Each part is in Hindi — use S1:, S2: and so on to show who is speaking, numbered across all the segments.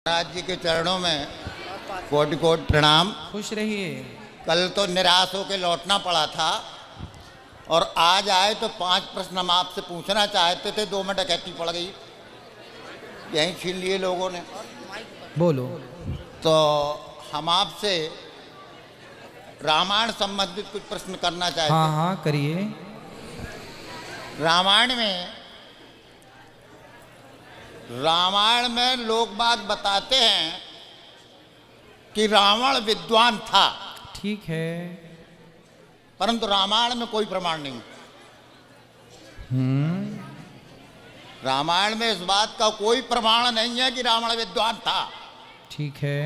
S1: महाराज जी के चरणों में कोटि कोटि प्रणाम।
S2: खुश रहिए।
S1: कल तो निराश होकर लौटना पड़ा था और आज आए तो 5 प्रश्न हम आपसे पूछना चाहते थे, 2 में डकैती पड़ गई, यहीं छीन लिए लोगों ने।
S2: बोलो।
S1: तो हम आपसे रामायण संबंधित कुछ प्रश्न करना चाहते
S2: हाँ हाँ करिए।
S1: रामायण में लोग बात बताते हैं कि रावण विद्वान था।
S2: ठीक है।
S1: परंतु रामायण में कोई प्रमाण नहीं। रामायण में इस बात का कोई प्रमाण नहीं है कि रावण विद्वान था।
S2: ठीक है।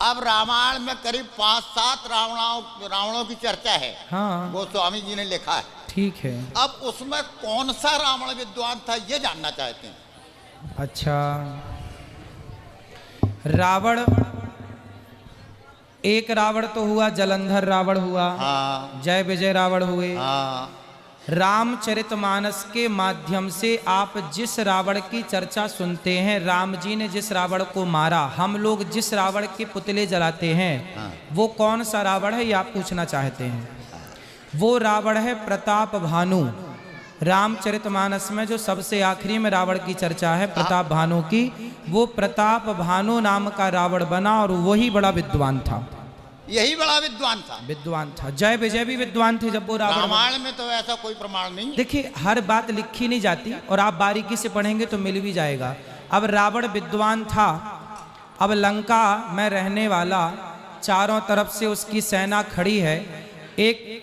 S1: अब रामायण में करीब 5-7 रावणों की चर्चा है।
S2: हाँ
S1: गोस्वामी जी ने लिखा है।
S2: ठीक है।
S1: अब उसमें कौन सा रावण विद्वान था ये जानना चाहते हैं।
S2: अच्छा, रावण, एक रावण तो हुआ, जलंधर रावण हुआ।
S1: हाँ।
S2: जय विजय रावण हुए।
S1: हाँ।
S2: रामचरितमानस के माध्यम से आप जिस रावण की चर्चा सुनते हैं, राम जी ने जिस रावण को मारा, हम लोग जिस रावण के पुतले जलाते हैं,
S1: हाँ।
S2: वो कौन सा रावण है ये आप पूछना चाहते हैं। वो रावण है प्रताप भानु। रामचरितमानस में जो सबसे आखिरी में रावण की चर्चा है प्रताप भानु की, वो प्रताप भानु नाम का रावण बना और वही बड़ा विद्वान था।
S1: यही बड़ा विद्वान था।
S2: जय विजय भी विद्वान थे जब वो रावण।
S1: रामायण में तो ऐसा कोई प्रमाण नहीं।
S2: देखिए, हर बात लिखी नहीं जाती और आप बारीकी से पढ़ेंगे तो मिल भी जाएगा। अब रावण विद्वान था। अब लंका में रहने वाला, चारों तरफ से उसकी सेना खड़ी है। एक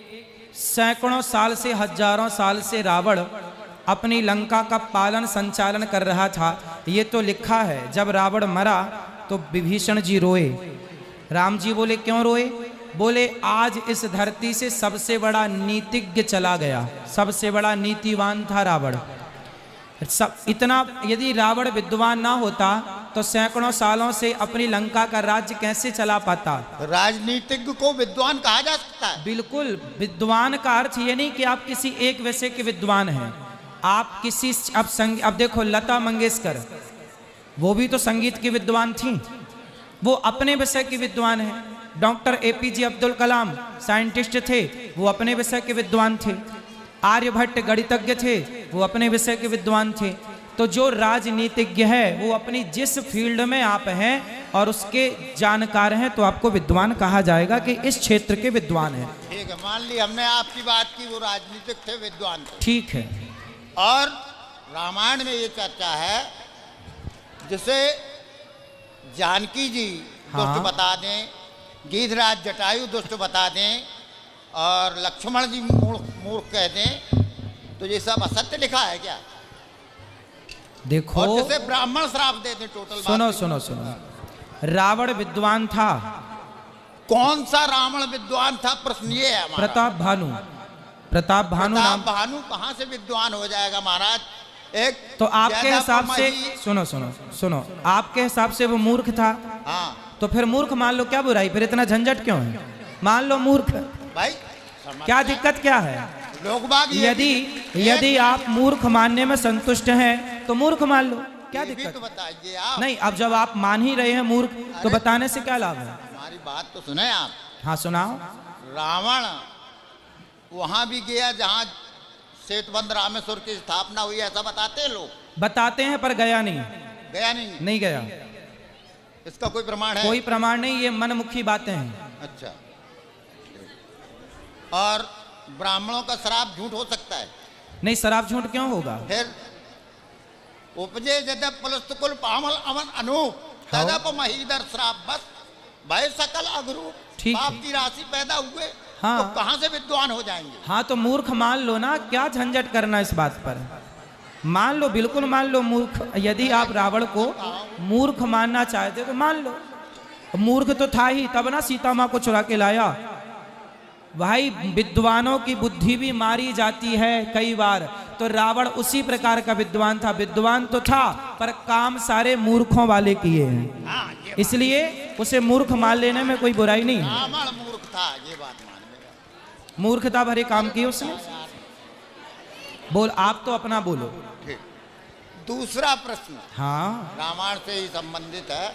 S2: सैकड़ों साल से, हजारों साल से रावण अपनी लंका का पालन संचालन कर रहा था। ये तो लिखा है। जब रावण मरा तो विभीषण जी रोए। राम जी बोले क्यों रोए? बोले आज इस धरती से सबसे बड़ा नीतिज्ञ चला गया, सबसे बड़ा नीतिवान था रावण। सब इतना, यदि रावण विद्वान ना होता तो सैकड़ों सालों से अपनी लंका का राज्य कैसे चला पाता?
S1: राजनीतिज्ञ को विद्वान कहा जा सकता है?
S2: बिल्कुल। विद्वान का अर्थ ये नहीं कि आप किसी एक विषय के विद्वान हैं। आप किसी, अब देखो लता मंगेशकर, वो भी तो संगीत की विद्वान थी, वो अपने विषय के विद्वान है। Doctor APJ Abdul Kalam scientist थे, वो अपने विषय के विद्वान थे। आर्यभट्ट गणितज्ञ थे, वो अपने विषय के विद्वान थे। तो जो राजनीतिज्ञ है वो अपनी जिस फील्ड में आप हैं और उसके जानकार हैं तो आपको विद्वान कहा जाएगा कि इस क्षेत्र के विद्वान हैं।
S1: ठीक है, मान ली हमने आपकी बात की, वो राजनीतिक थे, विद्वान थे।
S2: ठीक है।
S1: और रामायण में ये चर्चा है जिसे जानकी जी दुष्ट बता दें, गीधराज जटायु दुष्ट बता दें और लक्ष्मण जी मूर्ख कह दें, तो ये सब असत्य लिखा है क्या?
S2: देखो,
S1: और जिसे ब्राह्मण श्राप दे दें। टोटल
S2: सुनो, रावण विद्वान था।
S1: कौन सा रावण विद्वान था? प्रश्न ये है हमारा।
S2: प्रताप भानु
S1: कहाँ से विद्वान हो जाएगा महाराज? एक
S2: तो आपके हिसाब से, सुनो, आपके हिसाब से वो मूर्ख था।
S1: हाँ।
S2: तो फिर मूर्ख मान लो, क्या बुराई? फिर इतना झंझट क्यों है? मान लो मूर्ख,
S1: भाई
S2: क्या दिक्कत क्या है?
S1: लोग बाग
S2: यदि आप मूर्ख मानने में संतुष्ट हैं तो मूर्ख मान लो, क्या दिक्कत?
S1: तो बताइए आप।
S2: नहीं, अब जब आप मान ही रहे हैं मूर्ख तो बताने से क्या लाभ है?
S1: हमारी बात तो सुने आप।
S2: हाँ सुनाओ।
S1: रावण वहां भी गया जहां सेतुबंध रामेश्वर की स्थापना हुई, ऐसा बताते हैं लोग। बताते
S2: हैं पर गया नहीं। नहीं गया।
S1: इसका कोई प्रमाण है?
S2: कोई प्रमाण नहीं, ये मनमुखी बातें हैं।
S1: अच्छा। और ब्राह्मणों का श्राप झूठ हो सकता है?
S2: नहीं, श्राप झूठ क्यों होगा?
S1: फिर उपजे जदप पुलस्तकुल पामल अमन अनूप तदप महीदर श्राप बस भय सकल अगरूप। पाप की राशि पैदा हुए। हाँ। तो कहां से विद्वान हो जाएंगे? हाँ,
S2: तो मूर्ख मान लो ना, क्या झंझट करना इस बात पर? मान लो, बिल्कुल मान लो मूर्ख। यदि आप रावण को मूर्ख मानना चाहते तो मान लो। मूर्ख तो था ही, तब ना सीता माँ को चुरा के लाया। भाई, विद्वानों की बुद्धि भी मारी जाती है कई बार। तो रावण उसी प्रकार का विद्वान था। विद्वान तो था पर काम सारे मूर्खों वाले किए हैं, इसलिए उसे मूर्ख मान लेने में कोई बुराई नहीं है।
S1: मूर्ख था, ये बात मान लेगा।
S2: मूर्खता भरे काम किए उसने। बोल, आप तो अपना बोलो।
S1: दूसरा प्रश्न
S2: हाँ
S1: रामायण से ही संबंधित है।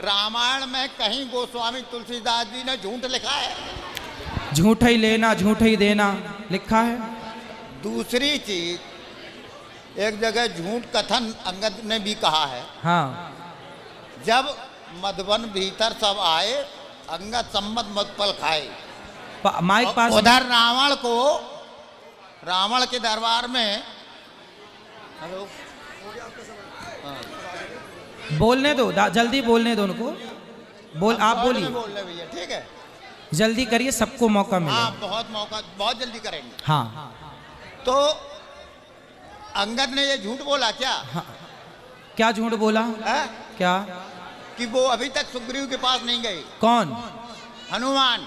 S1: रामायण में कहीं गोस्वामी तुलसीदास जी ने झूठ लिखा है?
S2: झूठ ही लेना झूठ ही देना लिखा है।
S1: दूसरी चीज, एक जगह झूठ कथन अंगद ने भी कहा है।
S2: हाँ
S1: जब मधुबन भीतर सब आए, अंगद सम्मत मधुपल खाए।
S2: माइक पास।
S1: उधर रावण के दरबार में, हेलो,
S2: बोलने दो, जल्दी बोलने दो उनको। आप बोलिए,
S1: बोल रहे भैया, ठीक है,
S2: जल्दी करिए, सबको मौका मिले।
S1: हाँ बहुत जल्दी करेंगे।
S2: हाँ
S1: तो अंगद ने ये झूठ बोला क्या?
S2: हाँ। क्या झूठ बोला
S1: है?
S2: क्या?
S1: कि वो अभी तक सुग्रीव के पास नहीं गए।
S2: कौन?
S1: हनुमान।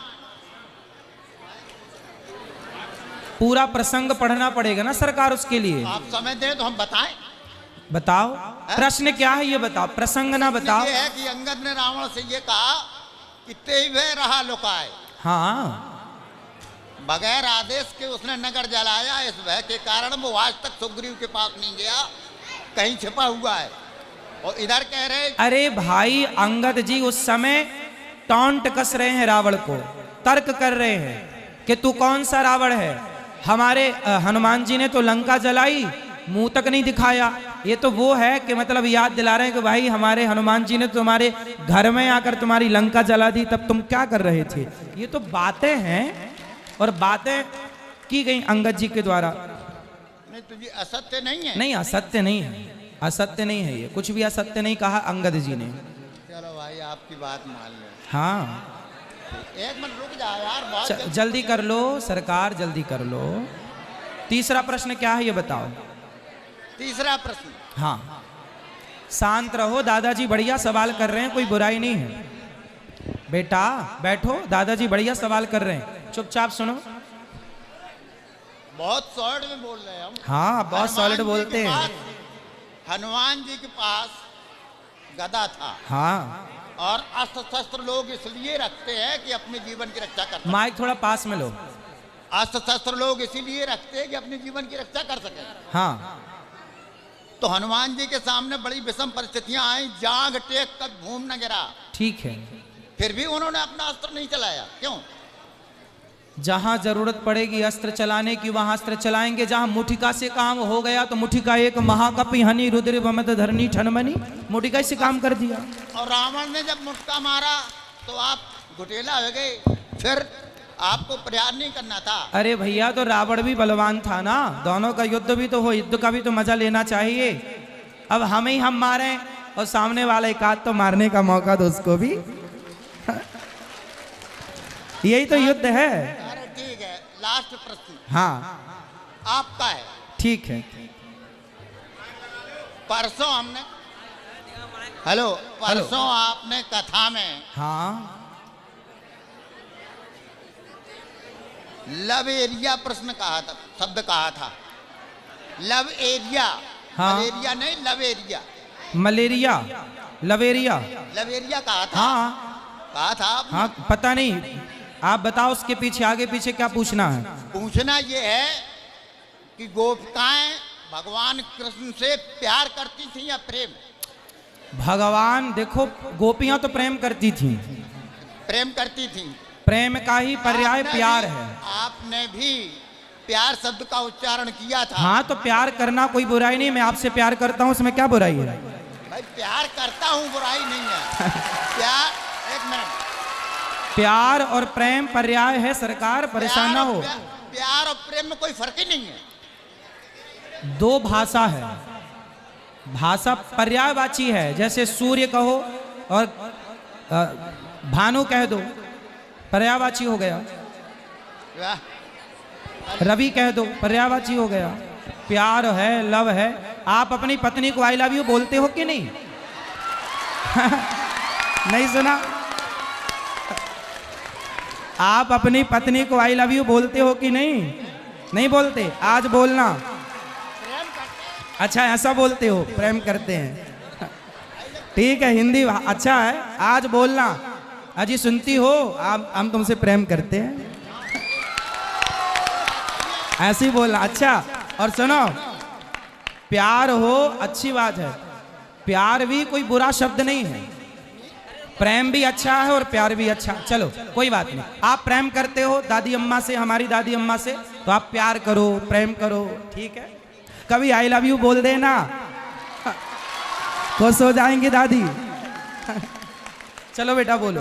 S2: पूरा प्रसंग पढ़ना पड़ेगा ना सरकार, उसके लिए।
S1: आप समय दें तो हम बताएं।
S2: बताओ प्रश्न क्या है ये बताओ, प्रसंग ना बताओ।
S1: ये है कि अंगद ने रावण से ये कहा कि तेवे रहा लुकाए।
S2: हाँ,
S1: बगैर आदेश के उसने नगर जलाया। इस भय के कारण वो आज तक सुग्रीव के पास नहीं गया, कहीं छिपा हुआ है। और इधर कह रहे,
S2: अरे भाई अंगद जी उस समय टॉन्ट कस रहे हैं रावण को, तर्क कर रहे हैं कि तू कौन सा रावण है, हमारे हनुमान जी ने तो लंका जलाई, मुंह तक नहीं दिखाया। ये तो वो है कि मतलब याद दिला रहे हैं कि भाई हमारे हनुमान जी ने तुम्हारे घर में आकर तुम्हारी लंका जला दी, तब तुम क्या कर रहे थे। ये तो बातें हैं और बातें की गई अंगद जी के द्वारा।
S1: नहीं तुझे असत्य नहीं है।
S2: नहीं असत्य नहीं है, असत्य नहीं है, ये कुछ भी असत्य नहीं कहा अंगद जी ने।
S1: चलो भाई आपकी बात मान लो।
S2: हाँ
S1: एक मिनट रुक जाओ यार, बहुत
S2: जल्दी कर लो सरकार, जल्दी कर लो। तीसरा प्रश्न क्या है ये बताओ।
S1: तीसरा प्रश्न,
S2: हाँ शांत रहो, दादाजी बढ़िया सवाल कर रहे हैं, कोई बुराई नहीं है। बेटा बैठो, दादाजी बढ़िया सवाल कर रहे हैं, चुपचाप सुनो।
S1: बहुत सॉलिड में बोल रहे हैं हम।
S2: हाँ बहुत सॉलिड बोलते हैं।
S1: हनुमान जी के पास गदा था।
S2: हाँ,
S1: और अस्त्र शस्त्र लोग इसलिए रखते हैं कि अपने जीवन की रक्षा कर सकें।
S2: माइक थोड़ा पास में लो।
S1: अस्त्र शस्त्र लोग इसीलिए रखते हैं कि अपने जीवन की रक्षा कर सकें।
S2: हाँ,
S1: तो हनुमान जी के सामने बड़ी विषम परिस्थितियां आई, जांग टेक कर घूम न गिरा,
S2: ठीक है,
S1: फिर भी उन्होंने अपना अस्त्र नहीं चलाया। क्यों?
S2: जहां जरूरत पड़ेगी अस्त्र चलाने की वहां अस्त्र चलाएंगे। जहां मुठिका से काम हो गया तो मुठिका एक महाकपि हनी रुद्र बमत धरनी ठनमनी, मुठिका से काम कर दिया।
S1: और रावण ने जब मुटका मारा तो आप घुटेला हो गए, फिर आपको प्रयास नहीं करना था।
S2: अरे भैया तो रावण भी बलवान था ना, दोनों का युद्ध भी तो हो, युद्ध का भी तो मजा लेना चाहिए। अब हम मारे और सामने वाला एक आध तो मारने का मौका दो उसको भी। यही तो युद्ध है।
S1: अरे ठीक है, लास्ट प्रश्न
S2: हाँ
S1: आपका है।
S2: ठीक है।
S1: परसों हमने, हेलो, परसों आपने कथा में
S2: हाँ
S1: लव एरिया प्रश्न कहा था, शब्द कहा था, लव एरिया।
S2: हाँ।
S1: मलेरिया नहीं, लव एरिया।
S2: मलेरिया, लवेरिया,
S1: लवेरिया कहा था।
S2: हाँ
S1: कहा था आपने।
S2: हाँ पता नहीं, आप बताओ उसके पीछे आगे पीछे क्या पूछना है।
S1: पूछना ये है कि गोपिकाएं भगवान कृष्ण से प्यार करती थी या प्रेम?
S2: भगवान देखो, गोपियां तो प्रेम करती थी,
S1: प्रेम करती थी।
S2: प्रेम का ही पर्याय प्यार है।
S1: आपने भी प्यार शब्द का उच्चारण किया था।
S2: हाँ तो प्यार करना कोई बुराई नहीं, मैं आपसे प्यार करता हूँ, उसमें क्या बुराई है।
S1: भाई प्यार करता हूँ, बुराई नहीं है। प्यार, एक मिनट,
S2: प्यार और प्रेम पर्याय है सरकार, परेशान ना हो।
S1: प्यार और प्रेम में कोई फर्क ही नहीं है।
S2: दो भाषा है, भाषा पर्यायवाची है। जैसे सूर्य कहो और भानु कह दो, पर्यायवाची हो गया। रवि कह दो, पर्यायवाची हो गया। प्यार है, लव है। आप अपनी पत्नी को आई लव यू बोलते हो कि नहीं? नहीं सुना? आप अपनी पत्नी को आई लव यू बोलते हो कि नहीं? नहीं बोलते? आज बोलना। अच्छा ऐसा बोलते हो, प्रेम करते हैं। ठीक है, हिंदी अच्छा है, आज बोलना। अजी सुनती हो, हम तुमसे प्रेम करते हैं, ऐसे ही बोलना। अच्छा और सुनो, प्यार हो अच्छी बात है, प्यार भी कोई बुरा शब्द नहीं है, प्रेम भी अच्छा है और प्यार भी अच्छा। चलो कोई बात नहीं, आप प्रेम करते हो दादी अम्मा से, हमारी दादी अम्मा से, तो आप प्यार करो, प्रेम करो, ठीक है। कभी आई लव यू बोल देना, खुश हो जाएंगे दादी। चलो बेटा बोलो।